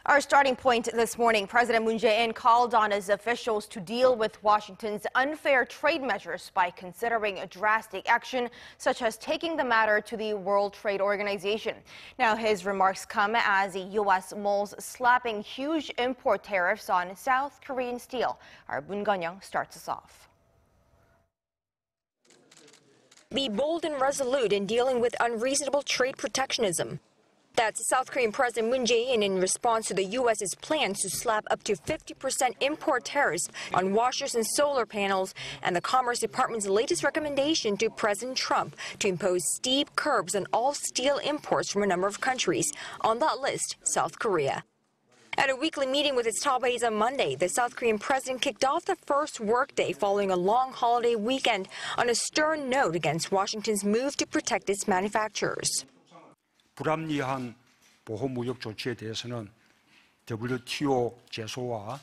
Our starting point this morning, President Moon Jae-in called on his officials to deal with Washington's unfair trade measures by considering a drastic action, such as taking the matter to the World Trade Organization. Now, his remarks come as the U.S. mulls slapping huge import tariffs on South Korean steel. Our Moon Connyoung starts us off. Be bold and resolute in dealing with unreasonable trade protectionism. That's South Korean President Moon Jae-in in response to the U.S.'s plans to slap up to 50% import tariffs on washers and solar panels, and the Commerce Department's latest recommendation to President Trump to impose steep curbs on all steel imports from a number of countries. On that list, South Korea. At a weekly meeting with its top aides on Monday, the South Korean president kicked off the first workday following a long holiday weekend on a stern note against Washington's move to protect its manufacturers. 불합리한 보호무역조치에 대해서는 WTO 제소와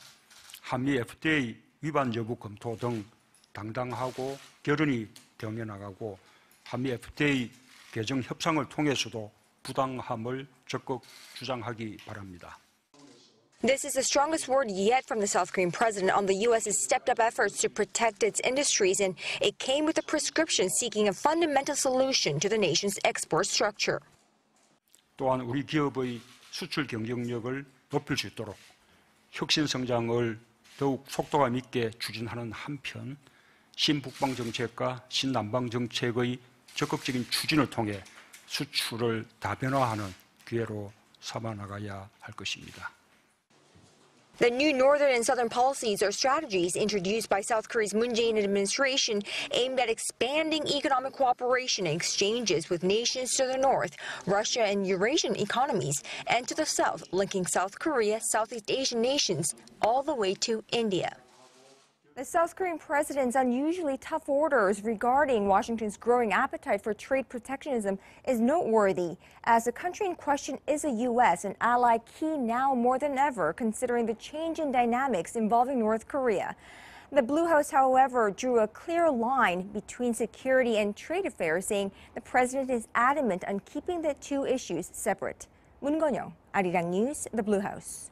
한미FTA 위반 여부 검토 등 당당하고 결연히 대응해 나가고 한미FTA 개정 협상을 통해서도 부당함을 적극 주장하기 바랍니다. This is the strongest word yet from the South Korean president on the U.S.'s stepped-up efforts to protect its industries, and it came with a prescription seeking a fundamental solution to the nation's export structure. 또한 우리 기업의 수출 경쟁력을 높일 수 있도록 혁신 성장을 더욱 속도감 있게 추진하는 한편 신북방 정책과 신남방 정책의 적극적인 추진을 통해 수출을 다변화하는 기회로 삼아 나가야 할 것입니다. The new northern and southern policies or strategies introduced by South Korea's Moon Jae-in administration aimed at expanding economic cooperation and exchanges with nations to the north, Russia and Eurasian economies, and to the south, linking South Korea, Southeast Asian nations, all the way to India. The South Korean president's unusually tough orders regarding Washington's growing appetite for trade protectionism is noteworthy, as the country in question is a U.S., an ally key now more than ever, considering the change in dynamics involving North Korea. The Blue House, however, drew a clear line between security and trade affairs, saying the president is adamant on keeping the two issues separate. Moon Connyoung, Arirang News, the Blue House.